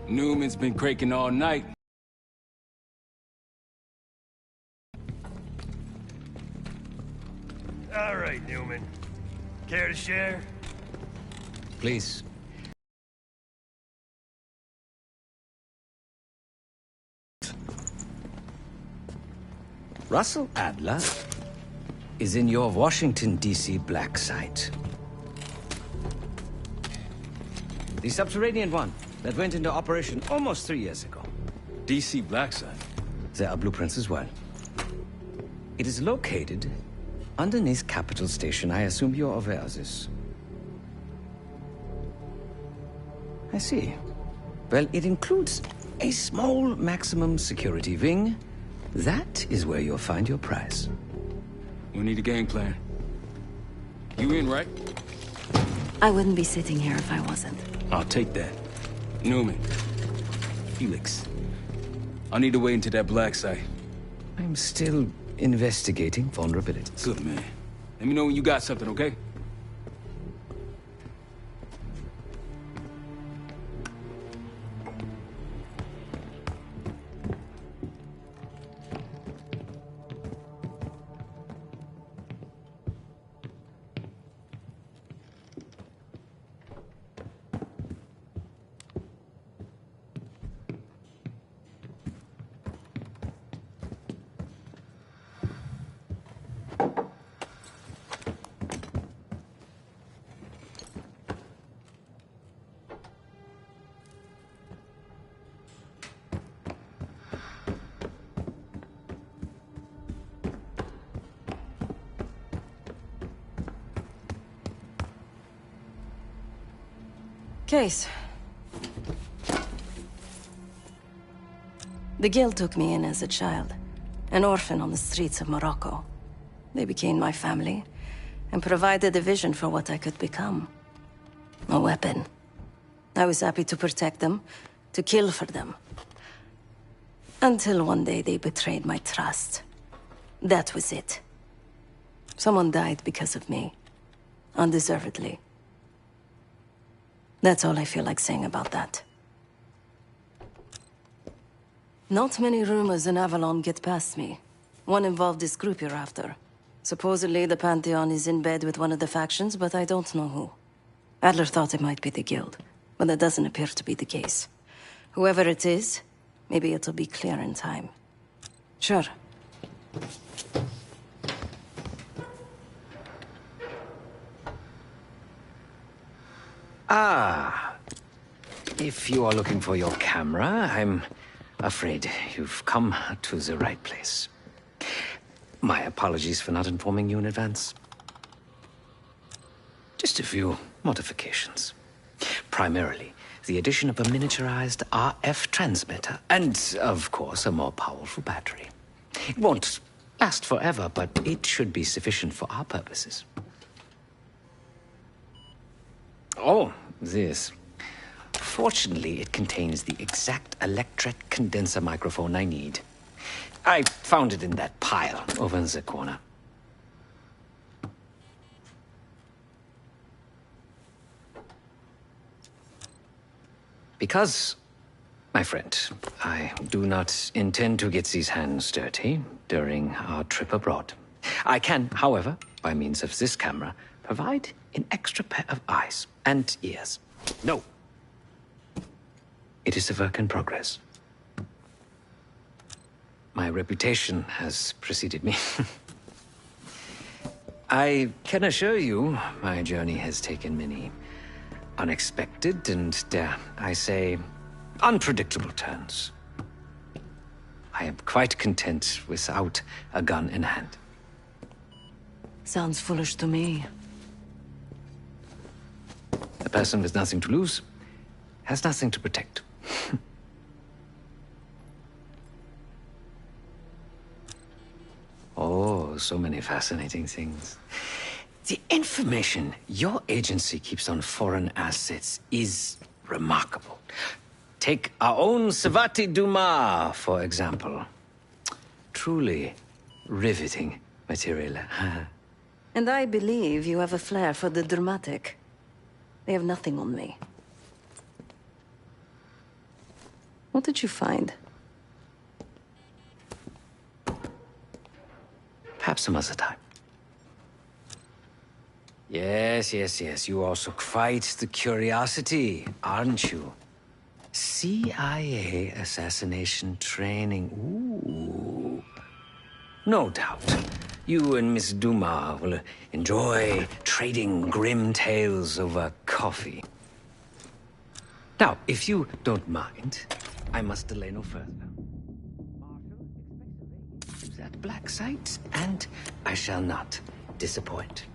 Newman's been cranking all night. All right, Newman. Care to share? Please. Russell Adler is in your Washington, D.C. black site. The subterranean one that went into operation almost 3 years ago. DC black site. There are blueprints as well. It is located underneath Capitol Station. I assume you're aware of this. I see. Well, it includes a small maximum security wing. That is where you'll find your prize. We need a game plan. You in, right? I wouldn't be sitting here if I wasn't. I'll take that. Newman. Felix. I need to wait into that black site. I'm still investigating vulnerabilities. Good, man. Let me know when you got something, okay? Case. The Guild took me in as a child, an orphan on the streets of Morocco. They became my family, and provided a vision for what I could become. A weapon. I was happy to protect them, to kill for them. Until one day they betrayed my trust. That was it. Someone died because of me. Undeservedly. That's all I feel like saying about that. Not many rumors in Avalon get past me. One involved this group you're after. Supposedly the Pantheon is in bed with one of the factions, but I don't know who. Adler thought it might be the Guild, but that doesn't appear to be the case. Whoever it is, maybe it'll be clear in time. Sure. Ah, if you are looking for your camera, I'm afraid you've come to the right place. My apologies for not informing you in advance. Just a few modifications. Primarily, the addition of a miniaturized RF transmitter, and, of course, a more powerful battery. It won't last forever, but it should be sufficient for our purposes. Oh, this. Fortunately, it contains the exact electret condenser microphone I need. I found it in that pile over in the corner. Because, my friend, I do not intend to get these hands dirty during our trip abroad. I can, however, by means of this camera, provide an extra pair of eyes and ears. No. It is a work in progress. My reputation has preceded me. I can assure you, my journey has taken many unexpected and, dare I say, unpredictable turns. I am quite content without a gun in hand. Sounds foolish to me. A person with nothing to lose has nothing to protect. Oh, so many fascinating things. The information your agency keeps on foreign assets is remarkable. Take our own Savati Dumas, for example. Truly riveting material. And I believe you have a flair for the dramatic. They have nothing on me. What did you find? Perhaps some other time. Yes. You also quite the curiosity, aren't you? CIA assassination training. Ooh. No doubt. You and Miss Duma will enjoy trading grim tales over coffee. Now, if you don't mind, I must delay no further. Use that black site, and I shall not disappoint.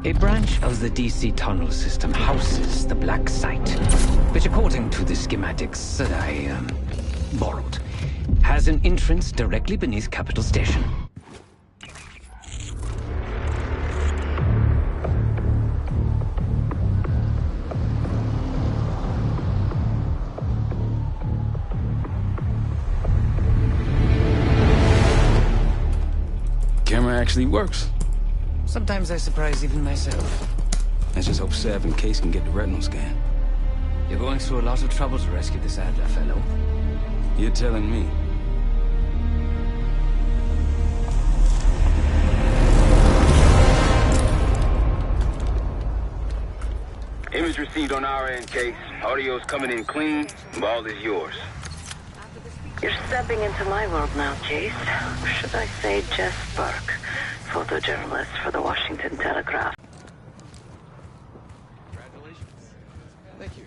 A branch of the DC tunnel system houses the black site, which according to the schematics that I, borrowed, has an entrance directly beneath Capital Station. Camera actually works. Sometimes I surprise even myself. Let's just hope Sav and Case can get the retinal scan. You're going through a lot of trouble to rescue this Adler fellow. You're telling me. Image received on our end, Case. Audio's coming in clean. Ball is yours. You're stepping into my world now, Chase. Or should I say Jess Burke, photojournalist for the Washington Telegraph. Congratulations. Thank you.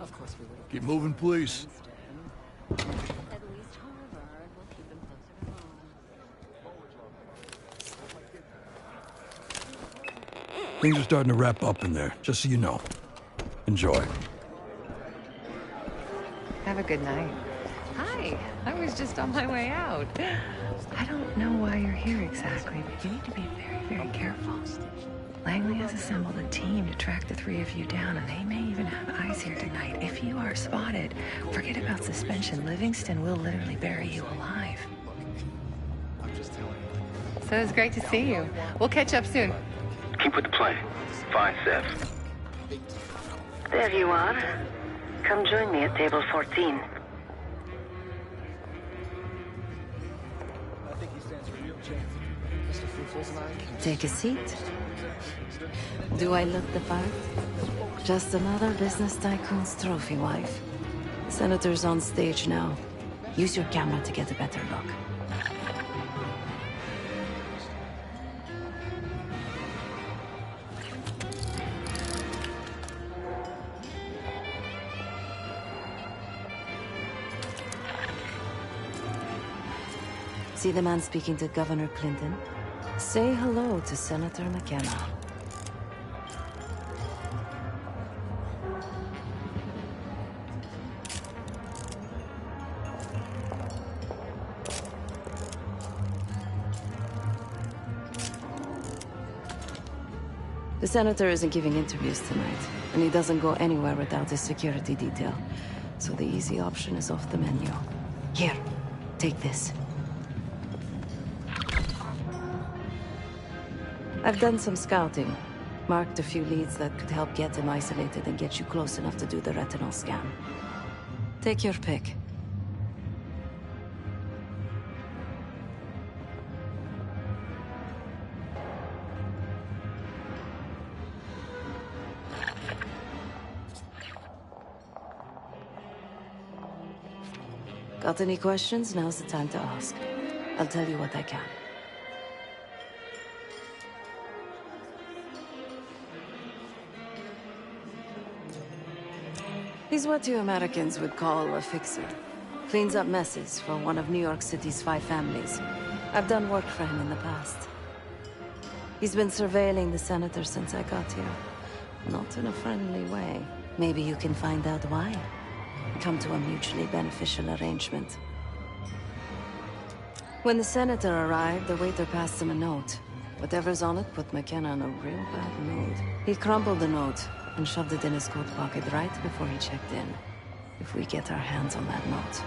Of course we would. Keep moving, please. At least, however, it will keep him closer to home. Things are starting to wrap up in there, just so you know. Enjoy. Have a good night. Hi, I was just on my way out. I don't know why you're here exactly, but you need to be very, very careful. Langley has assembled a team to track the three of you down, and they may even have eyes here tonight. If you are spotted, forget about suspension. Livingston will literally bury you alive. I'm just telling you. So it's great to see you. We'll catch up soon. Keep with the plan. Find Seth. There you are. Come join me at table 14. Take a seat. Do I look the part? Just another business tycoon's trophy wife. Senator's on stage now. Use your camera to get a better look. See the man speaking to Governor Clinton? Say hello to Senator McKenna. The senator isn't giving interviews tonight, and he doesn't go anywhere without his security detail. So the easy option is off the menu. Here, take this. I've done some scouting. Marked a few leads that could help get him isolated and get you close enough to do the retinal scan. Take your pick. Got any questions? Now's the time to ask. I'll tell you what I can. He's what you Americans would call a fixer. Cleans up messes for one of New York City's 5 families. I've done work for him in the past. He's been surveilling the senator since I got here. Not in a friendly way. Maybe you can find out why. Come to a mutually beneficial arrangement. When the senator arrived, the waiter passed him a note. Whatever's on it put McKenna in a real bad mood. He crumpled the note and shoved it in his coat pocket right before he checked in. If we get our hands on that note,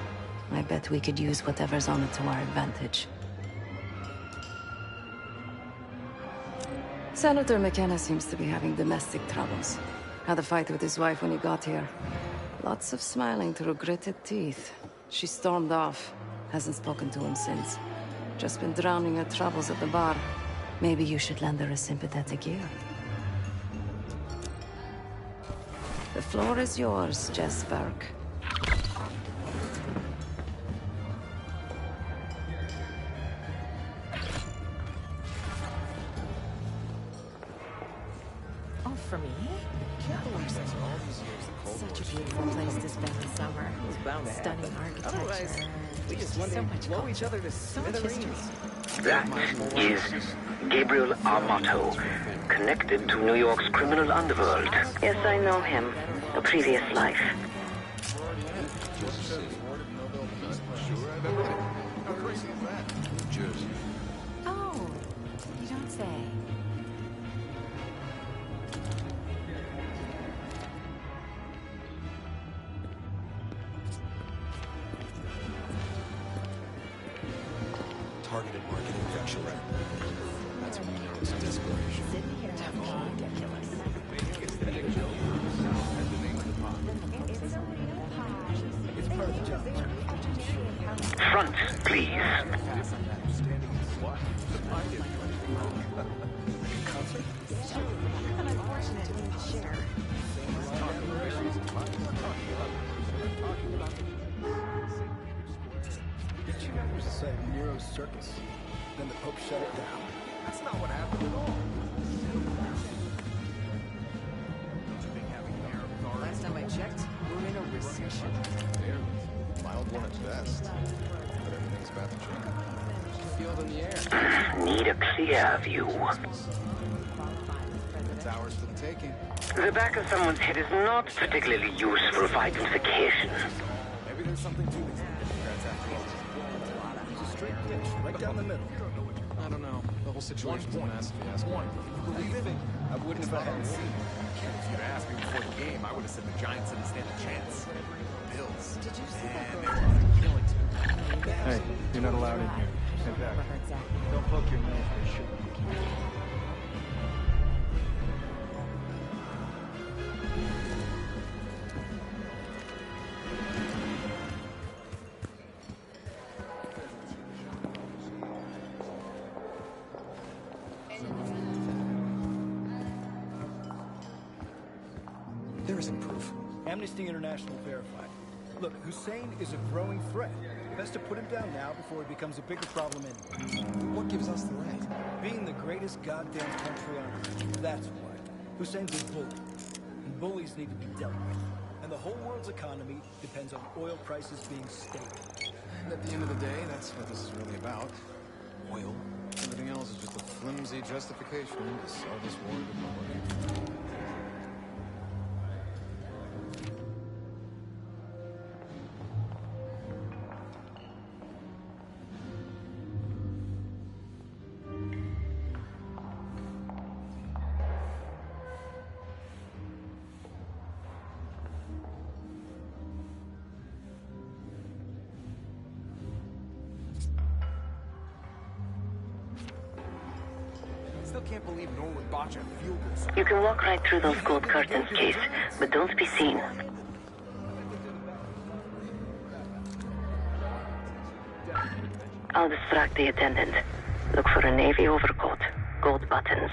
I bet we could use whatever's on it to our advantage. Senator McKenna seems to be having domestic troubles. Had a fight with his wife when he got here. Lots of smiling through gritted teeth. She stormed off. Hasn't spoken to him since. Just been drowning her troubles at the bar. Maybe you should lend her a sympathetic ear. The floor is yours, Jess Burke. Oh, for me? Such a beautiful place to spend the summer. Stunning architecture. We just So wanted to much blow culture. each other to So much history. smithereens. That is Gabriel Armato, connected to New York's criminal underworld. Yes, I know him. A previous life. Oh, you don't say. Targeted marketing infection. That's when you know it's desperation. Sitting here talking ridiculous. Front, please. Did you ever say Nero's circus? Then the Pope shut it down. That's not what happened at all. Last time I checked, we're in a recession. Mild one at best. But everything's about to change. Field in the air. Need a clear view. Towers for the taking. The back of someone's head is not particularly useful for identification. Maybe there's something to these Democrats after all. It's a straight pitch, right down the middle. I don't know. The whole situation's a mess, if you ask me. You believe it? I wouldn't if I hadn't seen it. If you'd asked me before the game, I would have said the Giants didn't stand a chance. Bills. Did you see Man, that they were on a killing spree. Hey, you're not allowed in here. Stay back. Don't poke your nose where you shouldn't. There isn't proof. Amnesty International verified. Look, Hussein is a growing threat. Best to put him down now before he becomes a bigger problem anyway. What gives us the right? Being the greatest goddamn country on earth. That's why. Hussein's a bully. And bullies need to be dealt with. And the whole world's economy depends on oil prices being stable. And at the end of the day, that's what this is really about. Oil? Everything else is just a flimsy justification to sell this war to the public. Still can't believe no one would botch a field goal. You can walk right through those gold curtains, Case, but don't be seen. I'll distract the attendant. Look for a navy overcoat, gold buttons.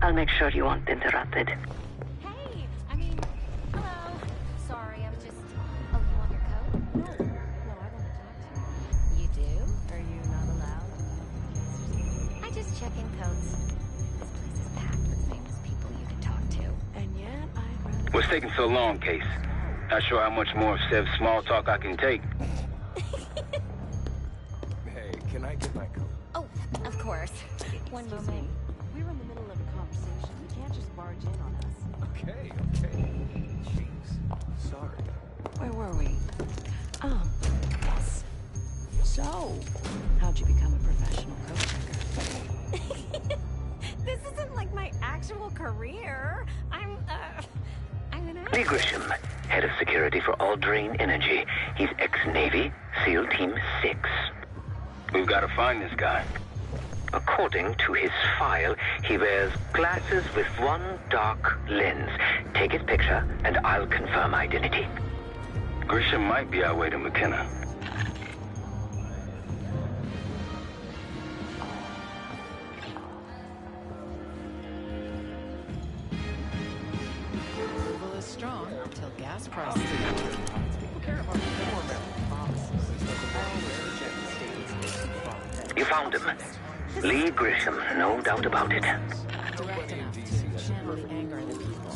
I'll make sure you aren't interrupted. Hey, I mean, hello. Sorry, I was just. Oh, you want your coat? No, I want to talk to you. You do? Are you not allowed? I just check in coats. This place is packed with famous people you can talk to. And yet, I'd rather. What's taking so long, Case? Not sure how much more of Sev's small talk I can take. Hey, can I get my coat? Oh, of course. One moment. We're in the middle of a conversation. You can't just barge in on us. Okay. Jeez. Sorry. Where were we? Oh, yes. So, how'd you become a professional coat checker? This isn't like my actual career. I'm an Lee Grisham, head of security for Alderain Energy. He's ex-Navy, SEAL Team 6. We've got to find this guy. According to his file, he wears glasses with one dark lens. Take his picture, and I'll confirm identity. Grisham might be our way to McKenna. Approval is strong until gas prices. People care about the promises. You found him. Lee Grisham, no doubt about it. Direct enough to channel the anger of the people.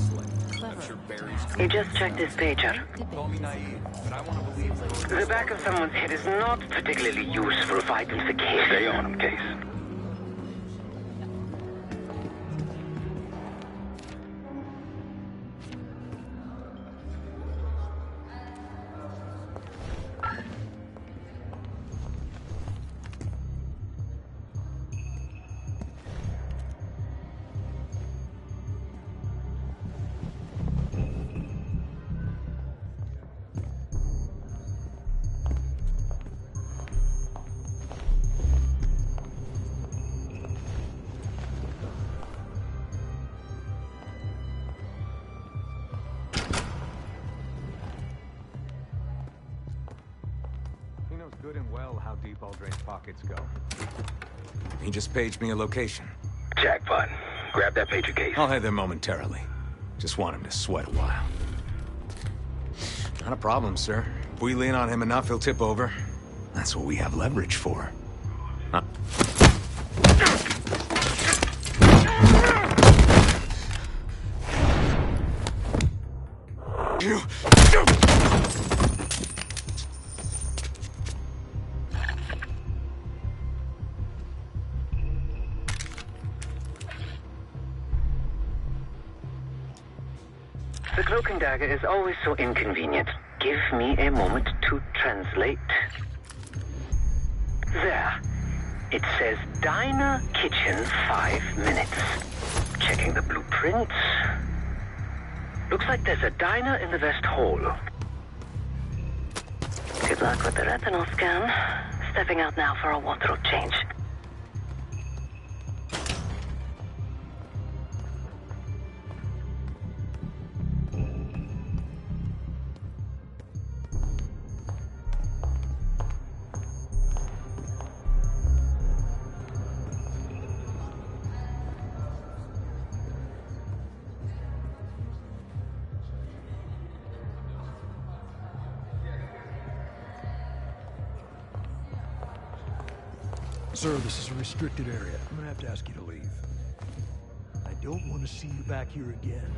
Clever. He just checked his pager. Call me naive, but I want to believe The back of someone's head is not particularly useful for identification. Stay on him, Case. He knows good and well how deep Aldrain's pockets go. He just paged me a location. Jackpot. Grab that pager, Case. I'll head there momentarily. Just want him to sweat a while. Not a problem, sir. If we lean on him enough, he'll tip over. That's what we have leverage for. The cloak and dagger is always so inconvenient. Give me a moment to translate. There. It says Diner Kitchen 5 minutes. Checking the blueprints. Looks like there's a diner in the West Hall. Good luck with the retinal scan. Stepping out now for a wardrobe change. Sir, this is a restricted area. I'm gonna have to ask you to leave. I don't want to see you back here again.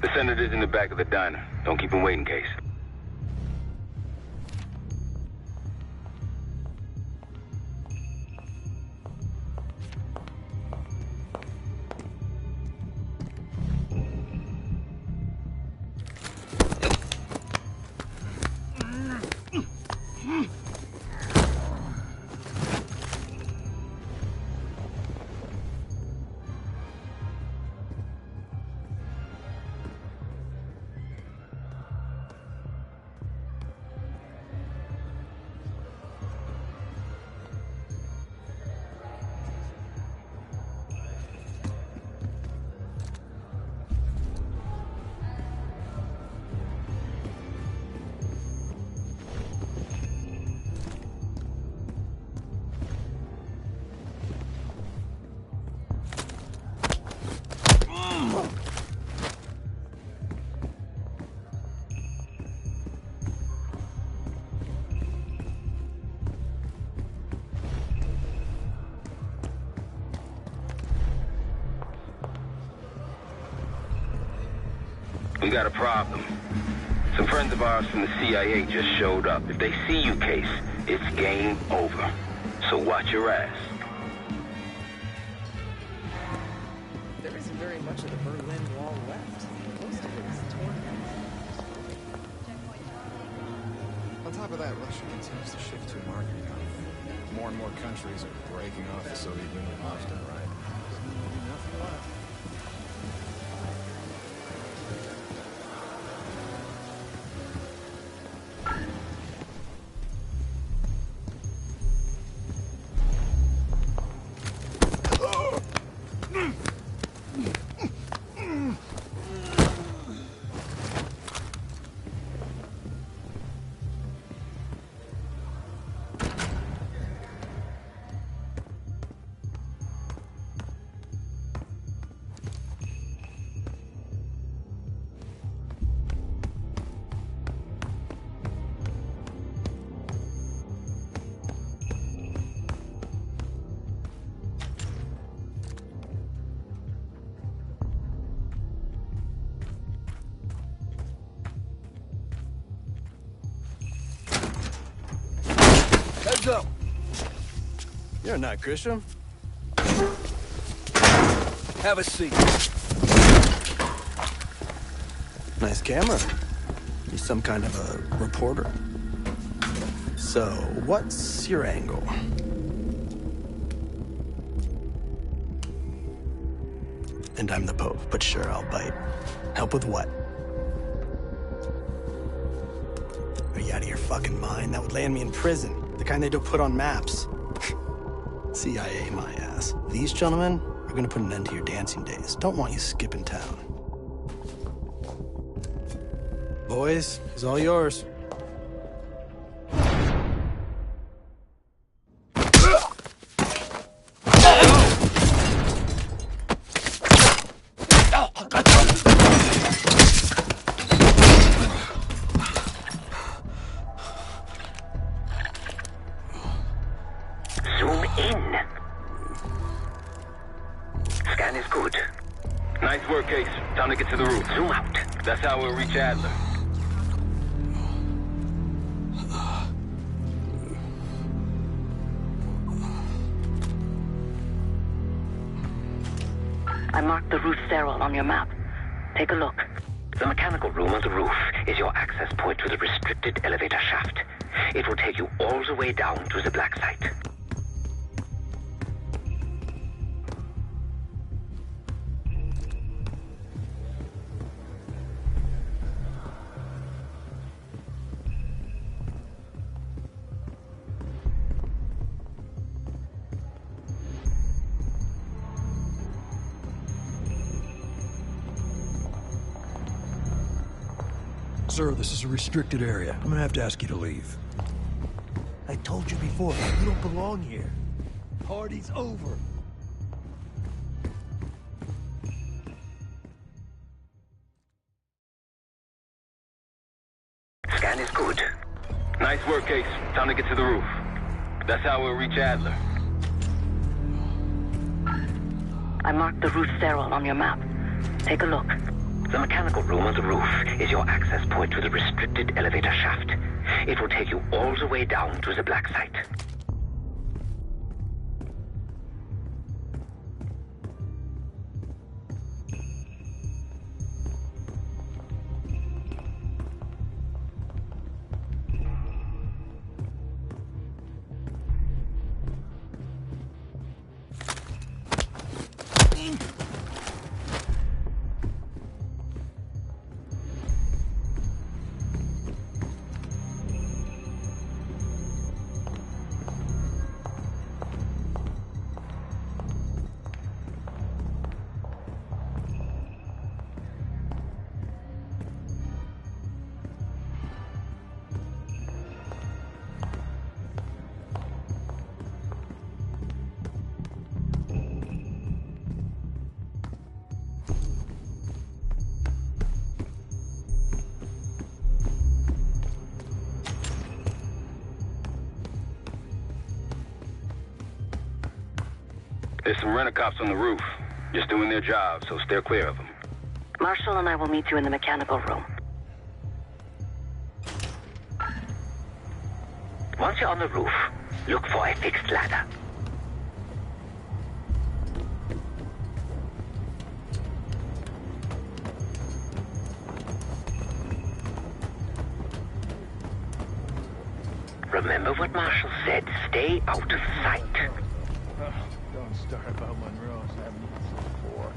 The senator's in the back of the diner. Don't keep him waiting, Case. We got a problem. Some friends of ours from the CIA just showed up. If they see you, Case, it's game over. So watch your ass. There isn't very much of the Berlin Wall left. Most of it is torn down. On top of that, Russia continues to shift to a market economy. More and more countries are breaking off the Soviet Union left and right. Nothing left. Heads up. You're not Christian. Have a seat. Nice camera. You some kind of a reporter? So, what's your angle? And I'm the Pope, but sure, I'll bite. Help with what? Are you out of your fucking mind? That would land me in prison. The kind they don't put on maps. CIA, my ass. These gentlemen are gonna put an end to your dancing days. Don't want you skipping town. Boys, it's all yours. Zoom in. Scan is good. Nice work, Case. Time to get to the roof. Zoom out. That's how we'll reach Adler. I marked the roof sterile on your map. Take a look. The mechanical room on the roof is your access point to the restricted elevator shaft. It will take you all the way down to the black site. Sir, this is a restricted area. I'm gonna have to ask you to leave. I told you before, you don't belong here. Party's over. Scan is good. Nice work, Case. Time to get to the roof. That's how we'll reach Adler. I marked the roof sterile on your map. Take a look. The mechanical room on the roof is your access point to the restricted elevator shaft. It will take you all the way down to the black site. There's some rent-a-cops on the roof. Just doing their job, so steer clear of them. Marshall and I will meet you in the mechanical room. Once you're on the roof, look for a fixed ladder. Remember what Marshall said. Stay out of sight. Oh, don't start about Monroe's. I haven't even seen before.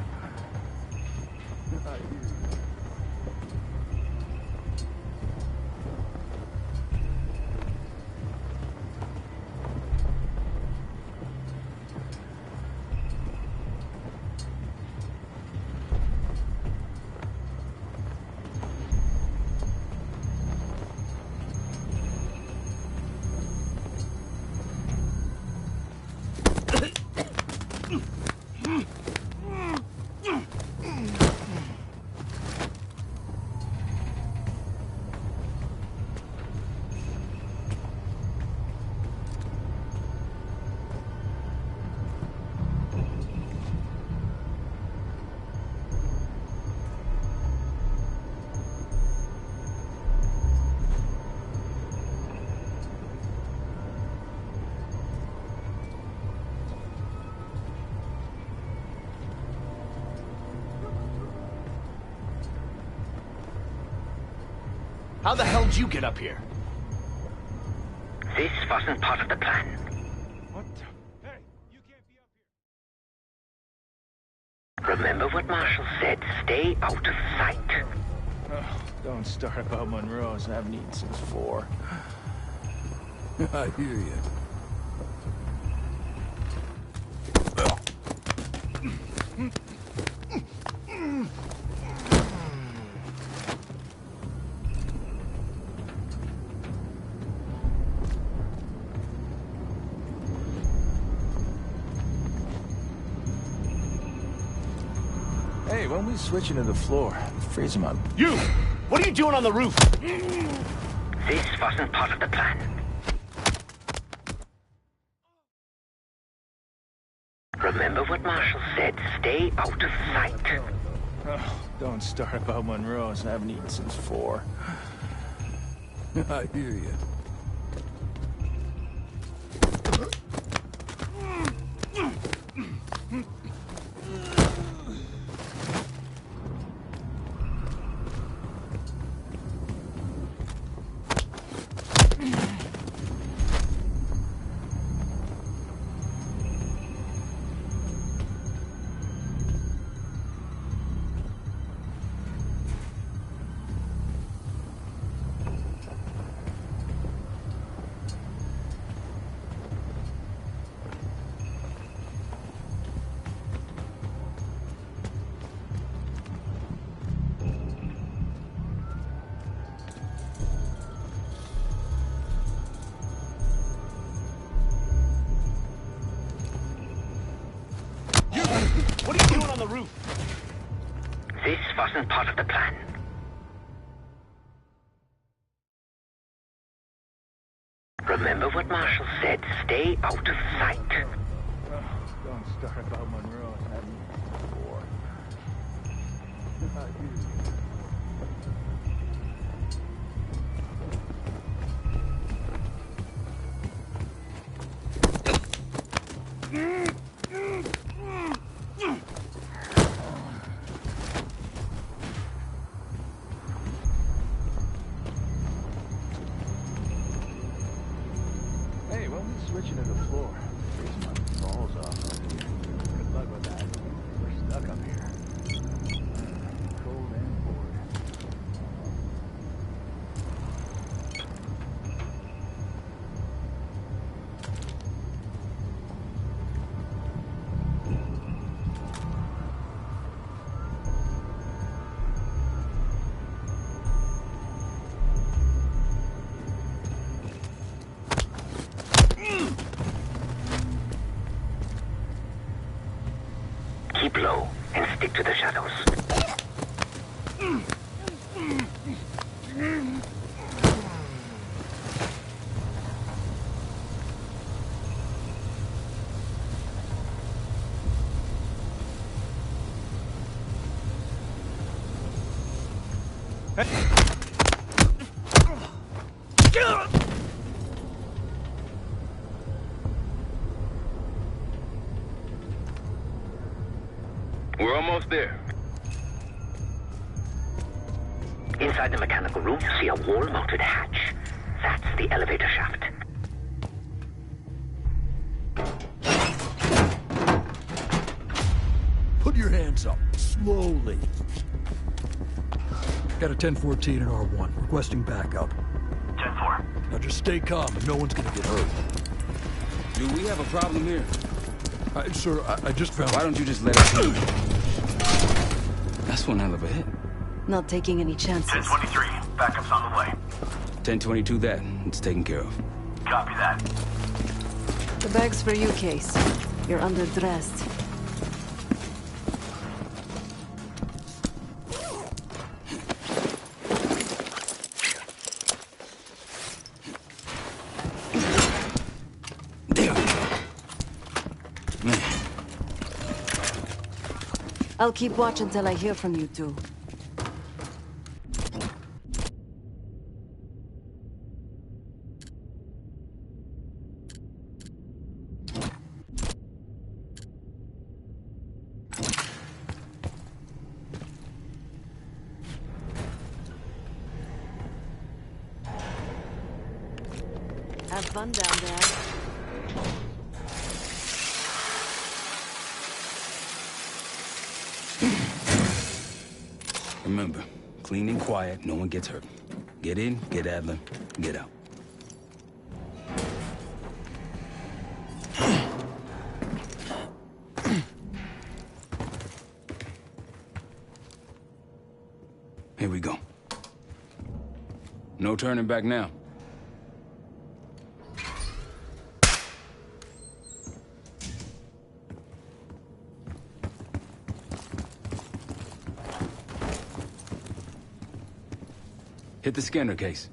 How the hell did you get up here? This wasn't part of the plan. What the? Hey, you can't be up here. Remember what Marshall said. Stay out of sight. Oh, don't start about Monroe's. I haven't eaten since 4. I hear you. Hey, when we switch into the floor, freeze him up. You! What are you doing on the roof? This wasn't part of the plan. Remember what Marshall said. Stay out of sight. Oh, don't start about Monroe's. I haven't eaten since 4. I hear you. What are you doing on the roof? This wasn't part of the plan. Remember what Marshall said. Stay out of sight. Oh, don't start about Monroe's. I haven't eaten since 4. I hear you. Hey, when we switch into the floor, freeze my balls off. Good luck with that. We're stuck up here. Cold and bored. Keep low and stick We're almost there. Inside the mechanical room, you see a wall-mounted hatch. That's the elevator shaft. Put your hands up, slowly. Got a 1014 in R1, requesting backup. 10-4. Now just stay calm, and no one's gonna get hurt. Do we have a problem here? Sir, I just found... Why don't you just let us through? That's one hell of a hit. Not taking any chances. 10-23. Backup's on the way. 1022 that. It's taken care of. Copy that. The bag's for you, Case. You're underdressed. I'll keep watch until I hear from you two. Have fun down there. Remember, clean and quiet, no one gets hurt. Get in, get Adler, get out. Here we go. No turning back now. Hit the scanner, Case.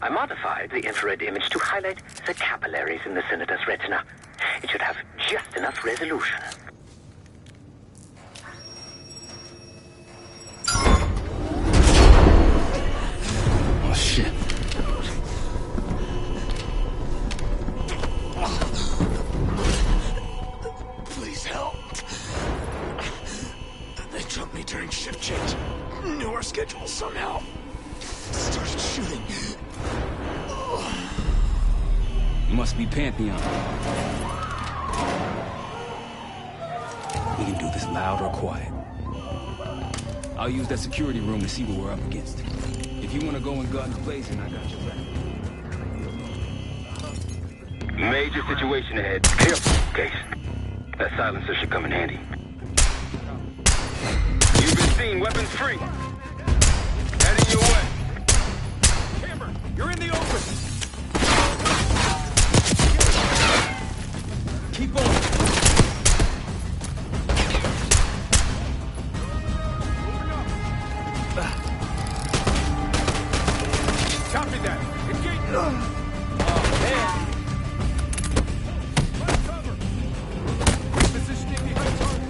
I modified the infrared image to highlight the capillaries in the senator's retina. It should have just enough resolution. Oh, shit. Please help. They jumped me during shift change. Knew our schedule somehow. Started shooting. Must be Pantheon. We can do this loud or quiet. I'll use that security room to see what we're up against. If you want to go in guns blazing, I got your back. Major situation ahead. Careful, Case. That silencer should come in handy. You've been seen, weapons free. Heading your way. Camber, you're in the open. Keep on. Copy that. Engage. Oh, man. Cover. Positioning behind target.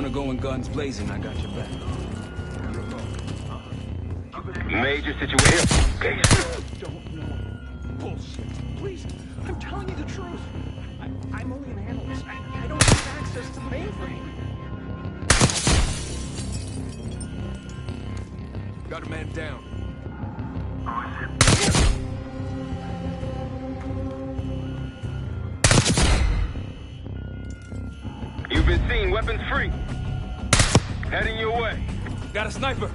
want to go in guns blazing, I got your back. Major situation. Okay. Don't know. Bullshit. Please, I'm telling you the truth. I'm only an analyst. I don't have access to the mainframe. Got a man down. You've been seen, weapons free. Heading your way. Got a sniper.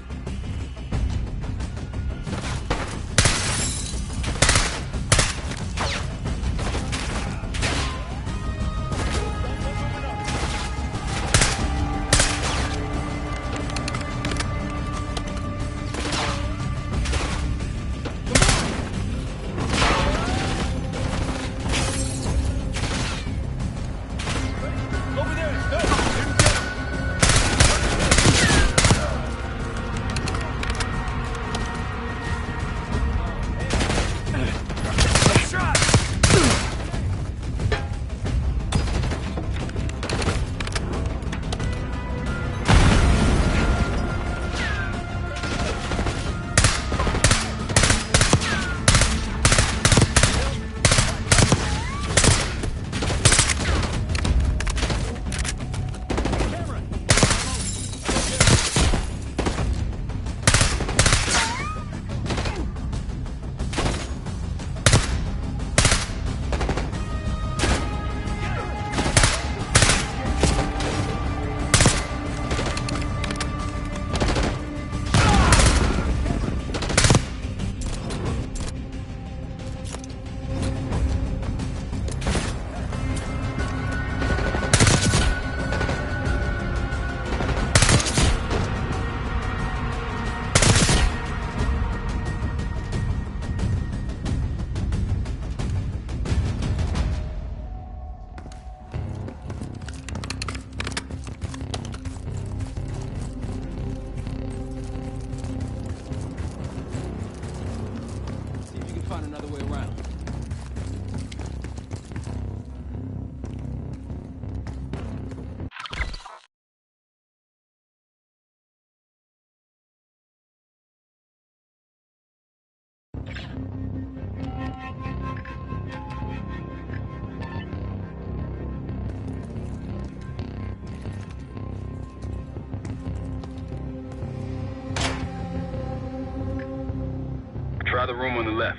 Find another way around. Try the room on the left.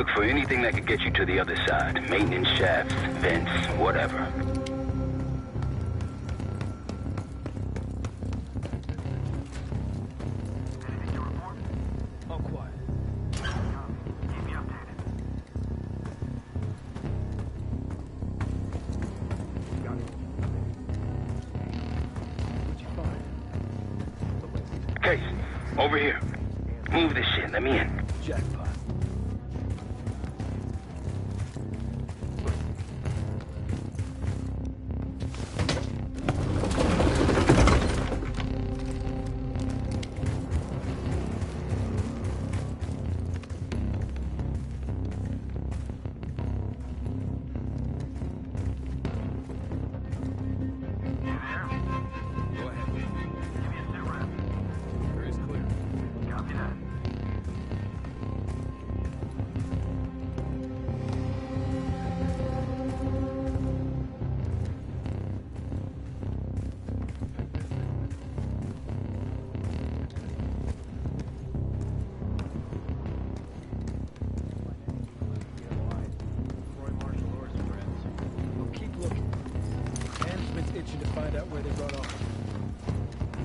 Look for anything that could get you to the other side. Maintenance shafts, vents, whatever. All quiet. Keep me updated. Got it. What'd you find? Case, over here. Move this shit, let me in. Jackpot. Go ahead. Give me a sit rep. There is clear. Copy that. Roy Marshall or his friends. We'll keep looking. Management's itching to find out where they brought off.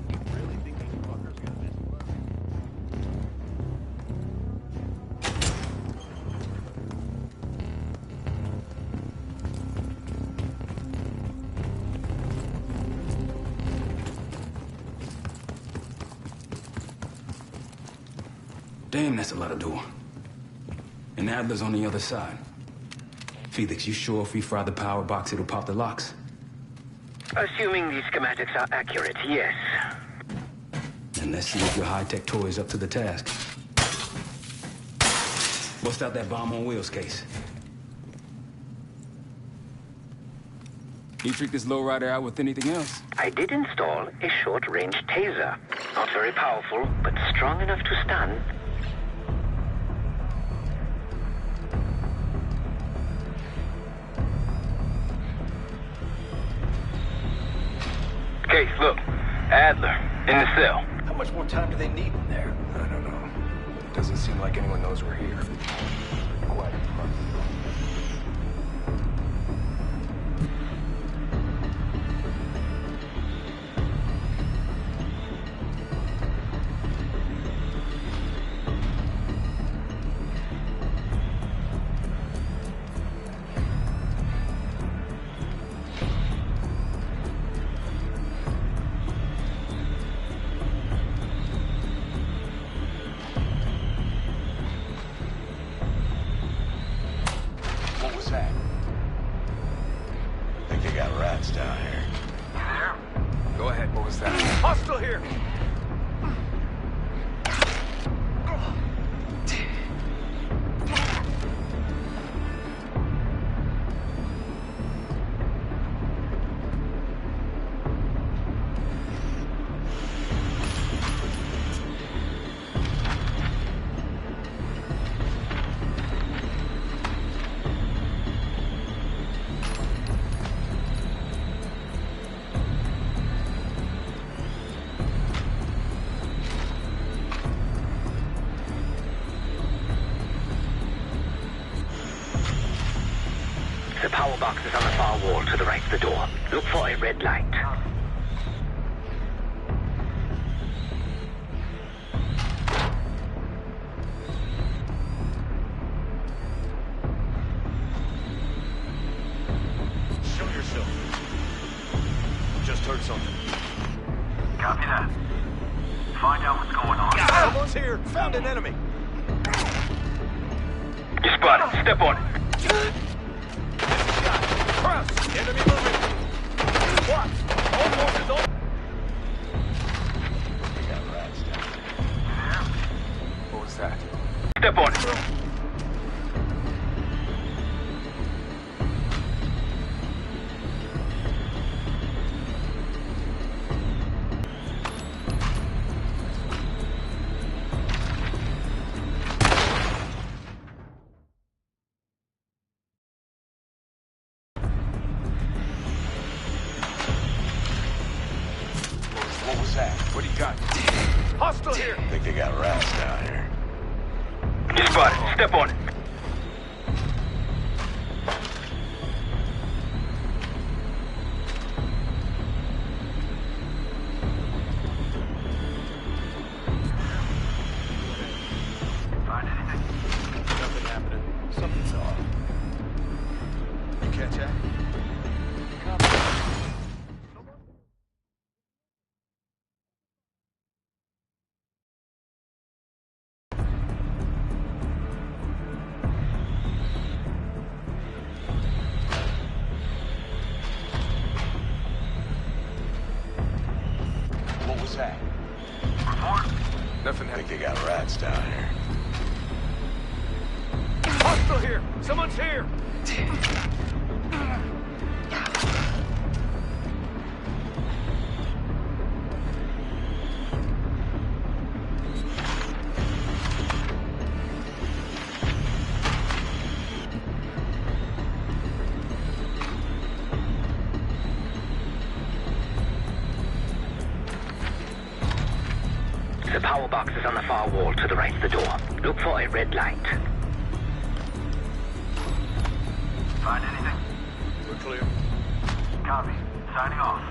You really think these fuckers gonna miss blood? Damn, that's a lot of door. And Adler's on the other side. Felix, you sure if we fry the power box, it'll pop the locks? Assuming these schematics are accurate, yes. And let's see if your high-tech toy is up to the task. Bust out that bomb on wheels case. You trick this lowrider out with anything else? I did install a short-range taser. Not very powerful, but strong enough to stun. Case, look. Adler, in the cell. How much more time do they need in there? I don't know. It doesn't seem like anyone knows we're here. Quiet. What was that? I think they got rats down here. Go ahead. What was that? Hostile here! The power box is on the far wall to the right of the door. Look for a red light. Show yourself. Just heard something. Copy that. Find out what's going on. Someone's here! Found an enemy! You spotted. Step on it. Cross! Enemy moving! Watch! All forces on! They got rats down What was that? Step on it. What was that? What do you got? Hostile here! I think they got rats down here. You spotted. Step on it. was that? Report? Nothing I think they got rats down here. Hostile here! Someone's here! The power box is on the far wall to the right of the door. Look for a red light. Find anything? We're clear. Copy. Signing off.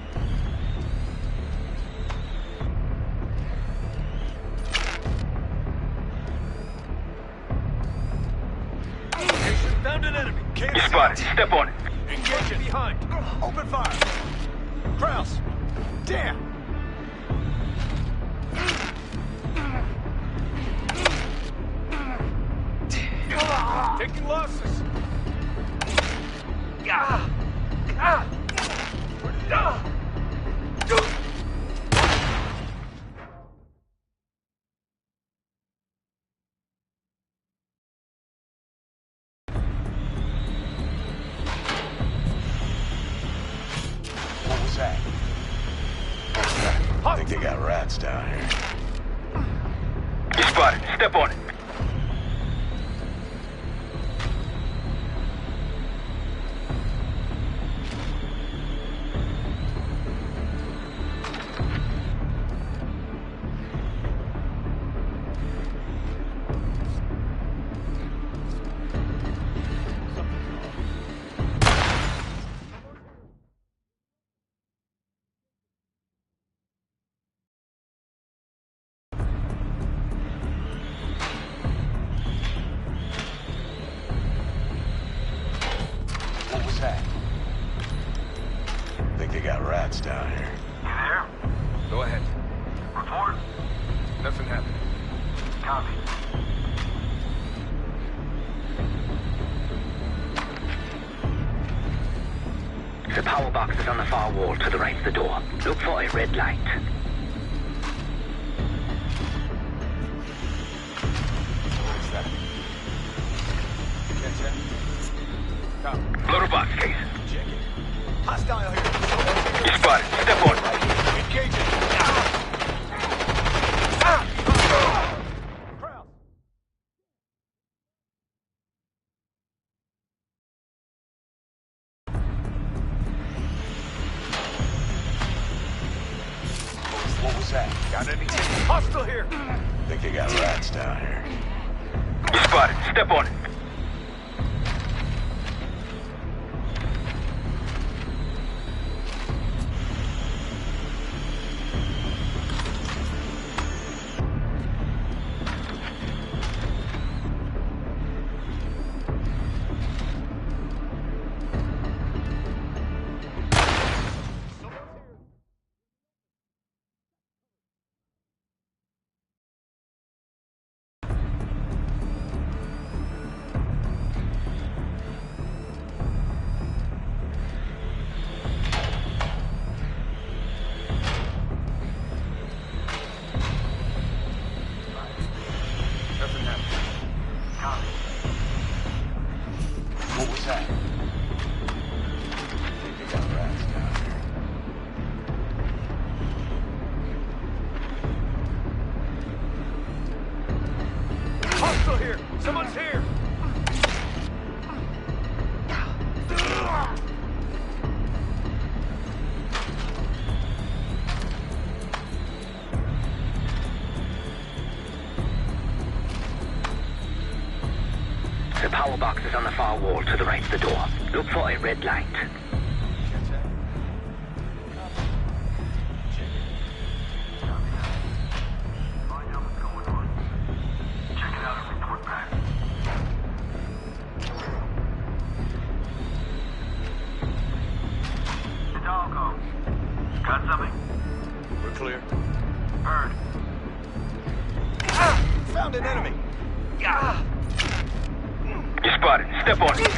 Found an enemy. You spotted. Step on it. Engage it behind. Open fire. Kraus. Damn. Taking losses. What was that? I think they got rats down here. You spotted. Step on it. What was that? I think they got rats down here. You there? Go ahead. Report? Nothing happened. Copy. The power box is on the far wall to the right of the door. Look for a red light. What's that? Catch that? Copy. Loader box case. Check it. Hostile here. You spotted. Step on it. Engage it. Kraus. What was that? Got anything? Hostile here. I think they got rats down here. You spotted. Step on it. Nothing happened. Copy. What was that? I think they got rats down here. Hostile here. Someone's here. The power box is on the far wall to the right of the door. Look for a red light. Catch that? Find out what's going on. Check it out and report back. Hidalgo. Got something? We're clear. Heard. Found an enemy. You spotted. Step on it.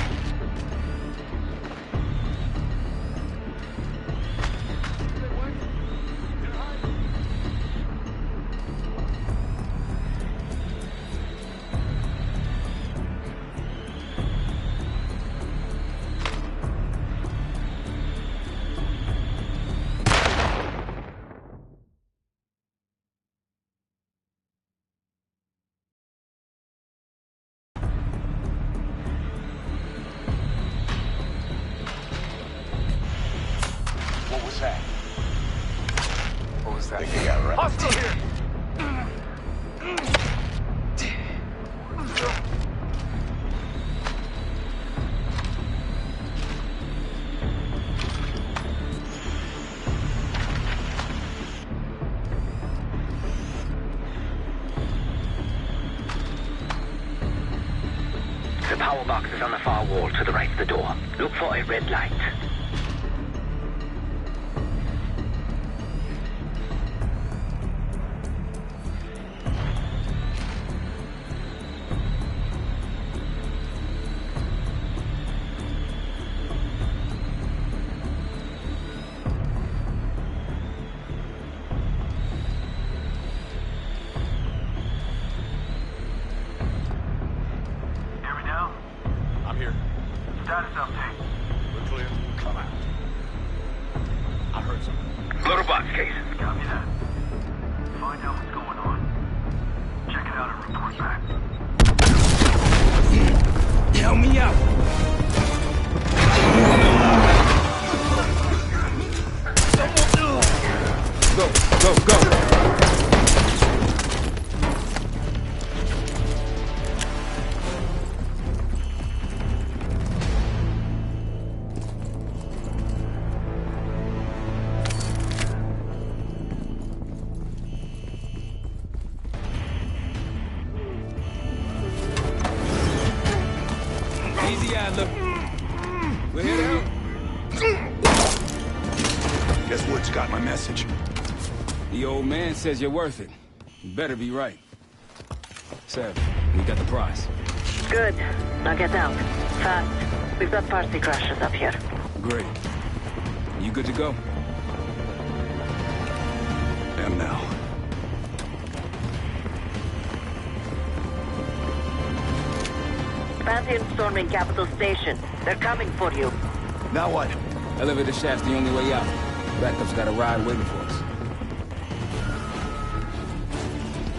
fat. Hostile here! The power box is on the far wall to the right of the door. Look for a red light. I'm here. Status update. We're clear. Come out. I heard something. Go to box case. Copy that. Find out what's going on. Check it out and report back. Help me out. Go. Easy, Adler. We're here to help. Guess Wood's got my message. The old man says you're worth it. You better be right. Seb, we got the prize. Good. Now get out. Fast. We've got party crashes up here. Great. You good to go? Am now. Pantheon storming Capital Station. They're coming for you. Now what? Elevator shaft's the only way out. Backup's got a ride waiting for us.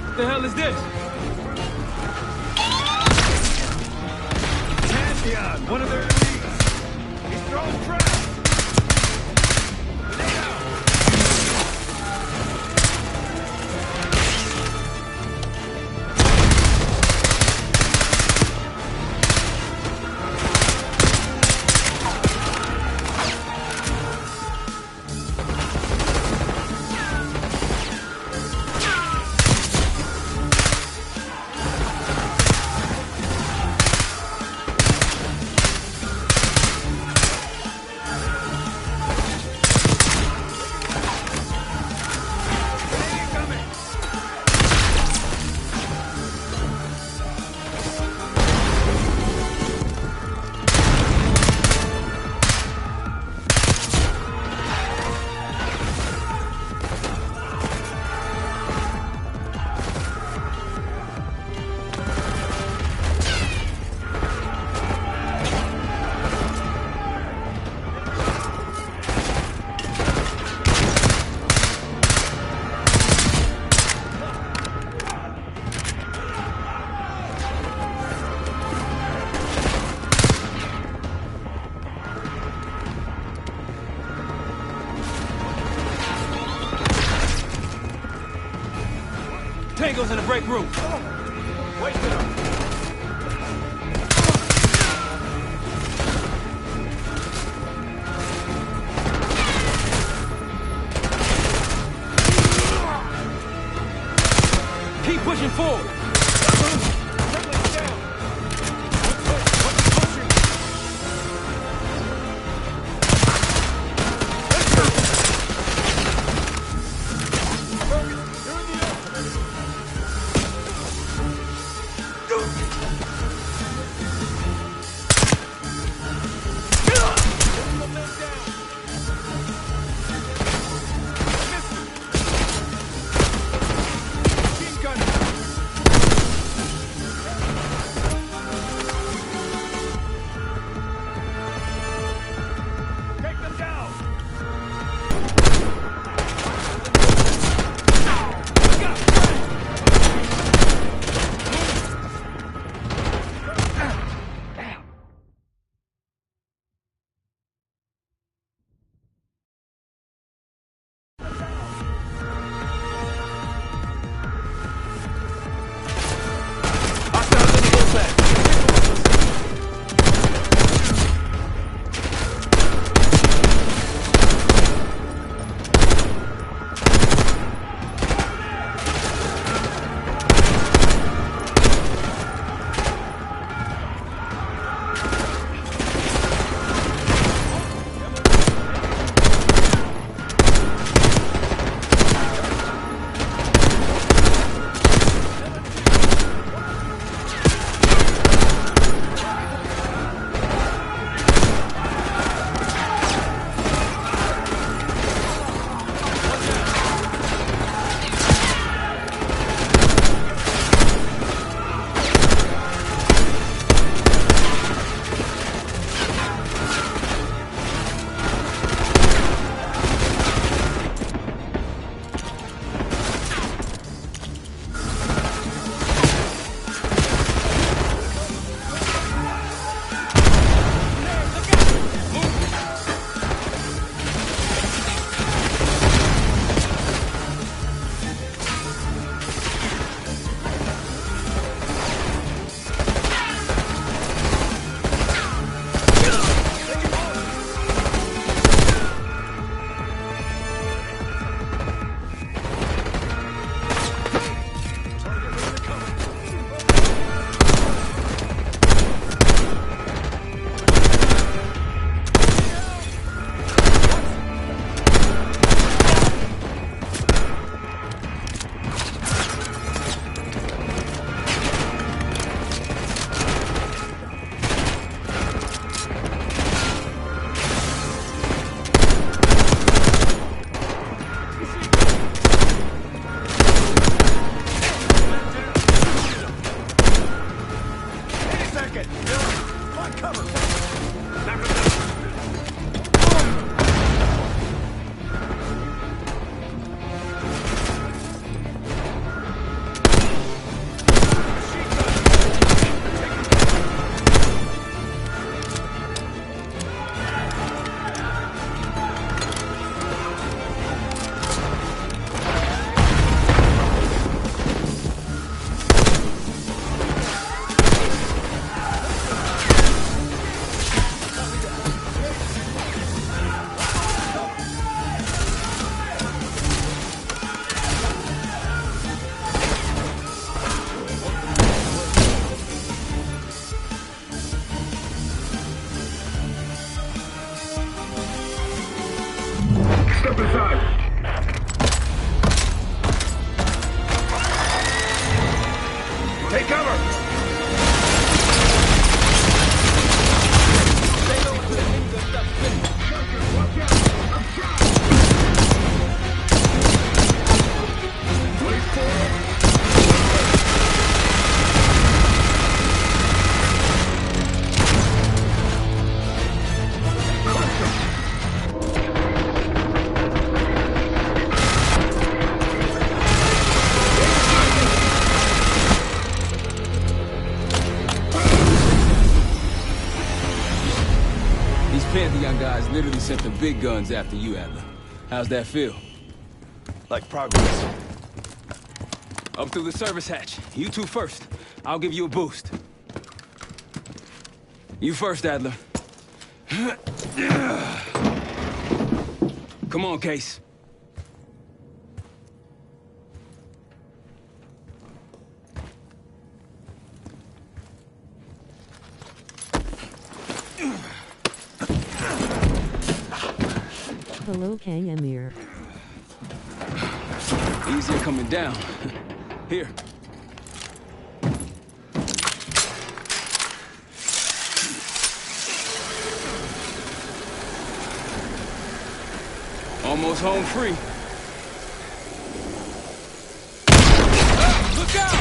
What the hell is this? Pantheon, one of their elites. He's throwing traps. Tango's in the break room. Wasted him. Keep pushing forward. Literally sent the big guns after you, Adler. How's that feel? Like progress. Up through the service hatch. You two first. I'll give you a boost. You first, Adler. Come on, Case. Hello, Kang Amir. Easier coming down. Here. Almost home free. Look out!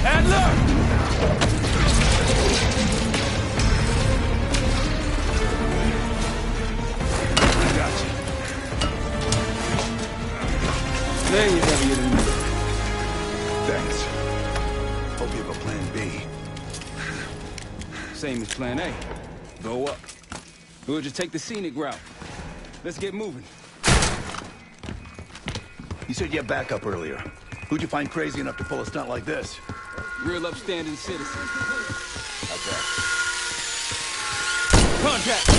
Adler! I got you. There you have it. Thanks. Hope you have a plan B. Same as plan A. Go up. We'll just take the scenic route. Let's get moving. You said you had backup earlier. Who'd you find crazy enough to pull a stunt like this? Real upstanding citizen. Okay. Contact!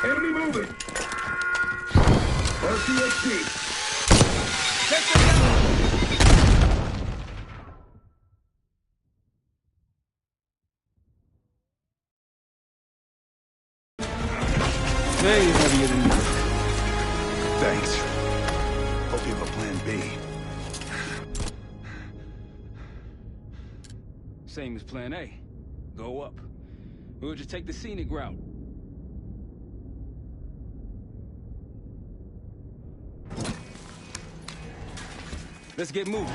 Enemy moving. RCXD. Take them down! There you have it. Thanks. Hope you have a plan B. Same as plan A. Go up. We'll just take the scenic route. Let's get moving.